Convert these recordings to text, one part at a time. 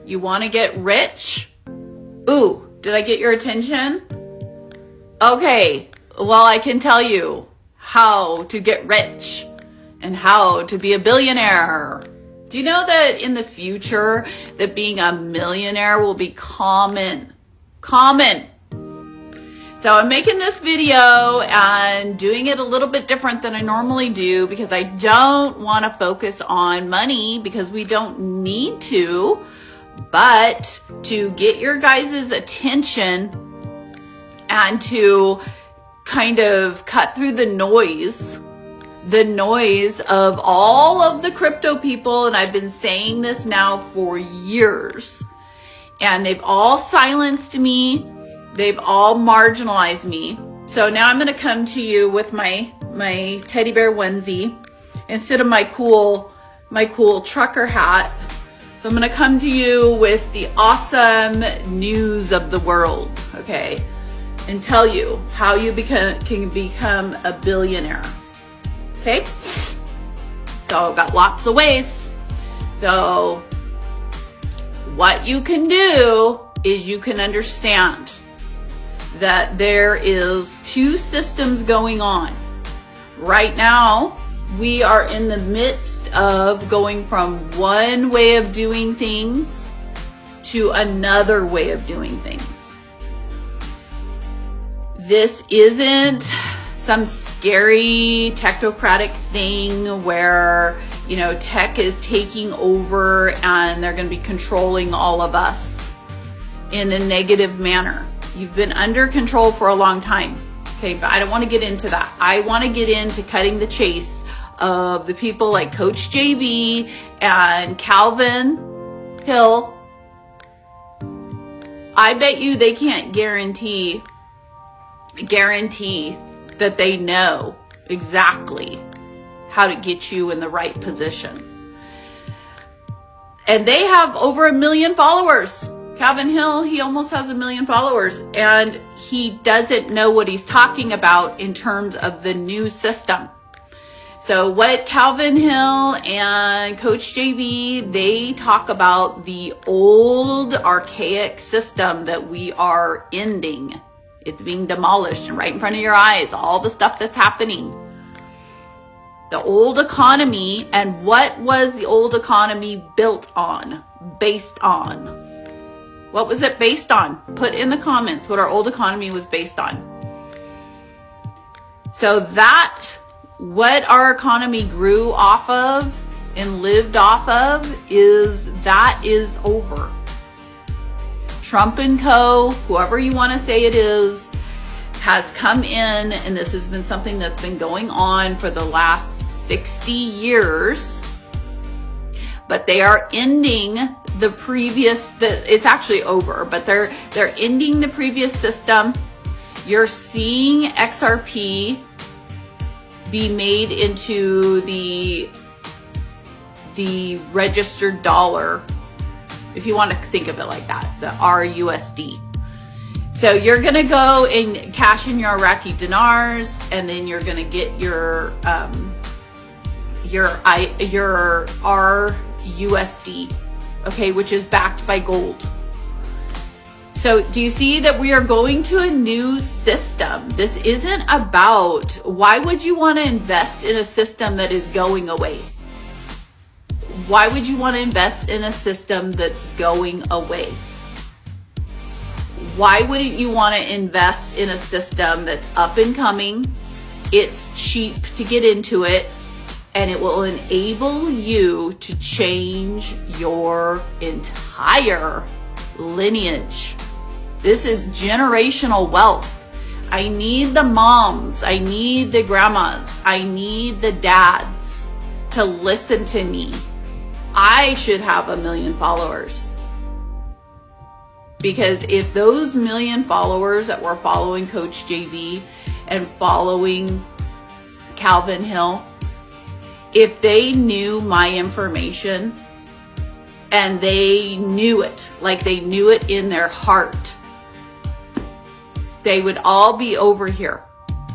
You want to get rich? Ooh, did I get your attention? Okay, well, I can tell you how to get rich and how to be a billionaire. Do you know that in the future that being a millionaire will be common? So I'm making this video and doing it a little bit different than I normally do because I don't want to focus on money because we don't need to, but to get your guys' attention and to kind of cut through the noise of all of the crypto people. And I've been saying this now for years, and they've all silenced me. They've all marginalized me. So now I'm going to come to you with my teddy bear onesie instead of my cool trucker hat. So I'm going to come to you with the awesome news of the world, okay? And tell you how you can become a billionaire. Okay? So I've got lots of ways. So what you can do is you can understand that there is two systems going on. Right now, we are in the midst of going from one way of doing things to another way of doing things. This isn't some scary technocratic thing where, you know, tech is taking over and they're going to be controlling all of us in a negative manner. You've been under control for a long time. Okay, but I don't want to get into that. I want to get into cutting the chase of the people like Coach JB and Calvin Hill. I bet you they can't guarantee that they know exactly how to get you in the right position. And they have over 1 million followers. Calvin Hill, he almost has 1 million followers, and he doesn't know what he's talking about in terms of the new system. So what Calvin Hill and Coach JB, they talk about the old archaic system that we are ending. It's being demolished and right in front of your eyes, all the stuff that's happening. The old economy, and what was the old economy built on, based on? What was it based on? Put in the comments what our old economy was based on. So that, what our economy grew off of and lived off of, is over. Trump and co, whoever you want to say it is, has come in, and this has been something that's been going on for the last 60 years. But they are ending the previous, it's actually over, but they're ending the previous system. You're seeing XRP be made into the registered dollar, if you want to think of it like that, the RUSD. So you're going to go and cash in your Iraqi dinars, and then you're going to get your RUSD, okay, which is backed by gold. So do you see that we are going to a new system? This isn't about, why would you want to invest in a system that is going away? Why would you want to invest in a system that's going away? Why wouldn't you want to invest in a system that's up and coming? It's cheap to get into it, and it will enable you to change your entire lineage. This is generational wealth. I need the moms, I need the grandmas, I need the dads to listen to me. I should have 1 million followers. Because if those 1 million followers that were following Coach JB and following Calvin Hill, if they knew my information and they knew it, like they knew it in their heart, they would all be over here.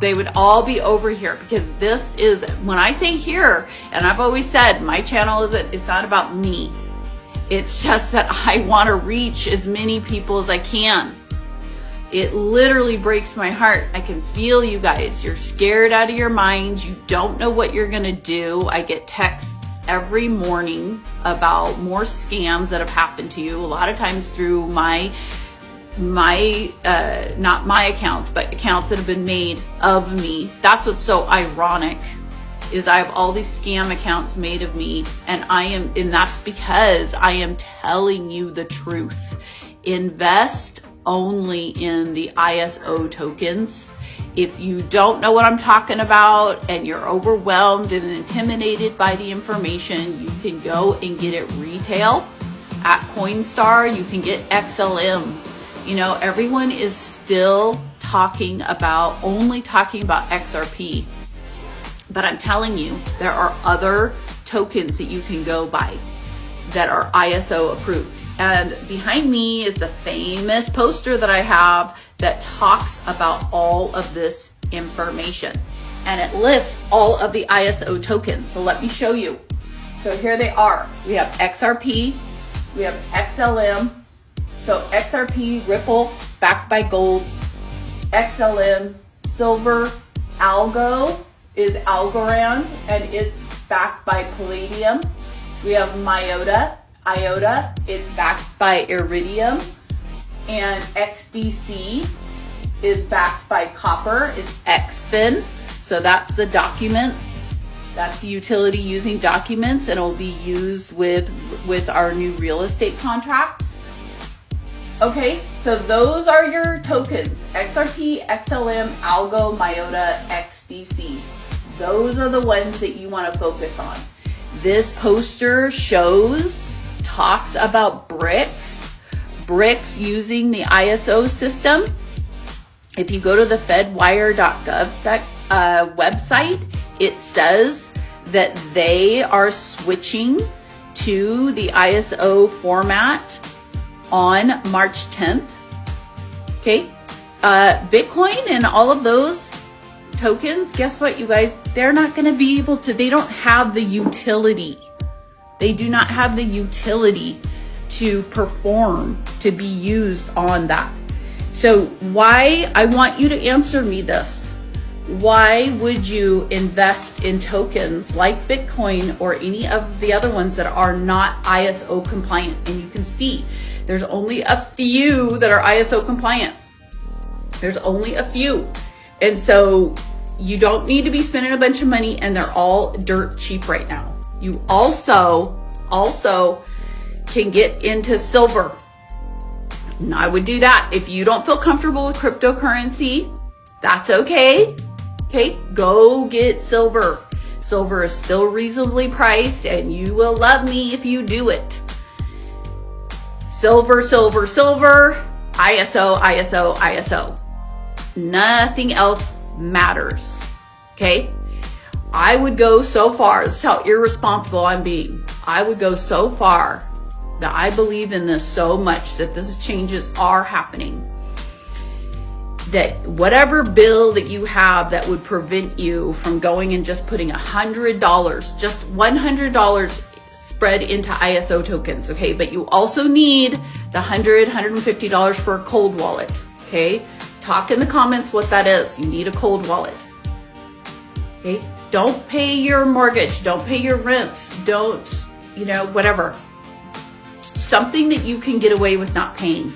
They would all be over here, because this is, when I say here, and I've always said my channel it's not about me. It's just that I want to reach as many people as I can. It literally breaks my heart. I can feel you guys. You're scared out of your minds. You don't know what you're going to do. I get texts every morning about more scams that have happened to you. A lot of times through not my accounts, but accounts that have been made of me. That's what's so ironic, is I have all these scam accounts made of me, and that's because I am telling you the truth. Invest only in the ISO tokens. If you don't know what I'm talking about and you're overwhelmed and intimidated by the information, you can go and get it retail at Coinstar. You can get XLM. You know, everyone is still only talking about XRP. But I'm telling you, there are other tokens that you can go buy that are ISO approved. And behind me is the famous poster that I have that talks about all of this information. And it lists all of the ISO tokens. So let me show you. So here they are. We have XRP, we have XLM. So XRP, Ripple, backed by gold. XLM, silver. Algo is Algorand, and it's backed by palladium. We have IOTA, it's backed by iridium. And XDC is backed by copper, it's XFIN. So that's the documents. That's the utility using documents, and it will be used with our new real estate contracts. Okay, so those are your tokens: XRP, XLM, Algo, IOTA, XDC. Those are the ones that you want to focus on. This poster talks about BRICS using the ISO system. If you go to the fedwire.gov website, it says that they are switching to the ISO format on March 10th. Okay. Bitcoin and all of those tokens, guess what, you guys? They're not going to be able to, they don't have the utility. They do not have the utility to perform, to be used on that. So why, I want you to answer me this. Why would you invest in tokens like Bitcoin or any of the other ones that are not ISO compliant? And you can see there's only a few that are ISO compliant. There's only a few. And so you don't need to be spending a bunch of money, and they're all dirt cheap right now. You also can get into silver. And I would do that. If you don't feel comfortable with cryptocurrency, that's okay. Okay, go get silver. Silver is still reasonably priced, and you will love me if you do it. Silver, silver, silver, ISO, ISO, ISO. Nothing else matters. Okay? I would go so far, this is how irresponsible I'm being. I would go so far that I believe in this so much that these changes are happening. That whatever bill that you have that would prevent you from going and just putting $100, just $100 spread into ISO tokens, okay? But you also need the $100, $150 for a cold wallet, okay? Talk in the comments what that is. You need a cold wallet, okay? Don't pay your mortgage, don't pay your rent, don't, whatever. Something that you can get away with not paying.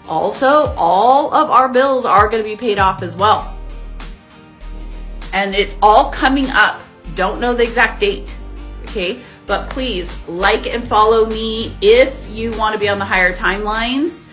Also, all of our bills are going to be paid off as well. And it's all coming up. Don't know the exact date, okay? But please like and follow me if you want to be on the higher timelines.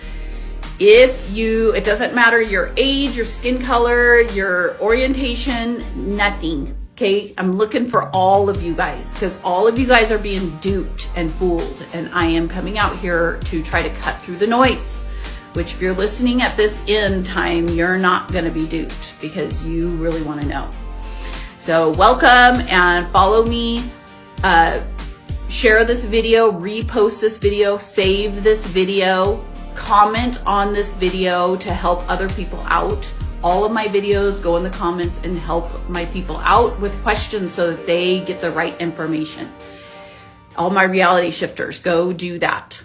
It doesn't matter your age, your skin color, your orientation, nothing. Okay, I'm looking for all of you guys, because all of you guys are being duped and fooled, and I am coming out here to try to cut through the noise, which if you're listening at this end time, you're not going to be duped because you really want to know. So welcome and follow me. Share this video, repost this video, save this video, comment on this video to help other people out. All of my videos go in the comments and help my people out with questions so that they get the right information. All my reality shifters, go do that.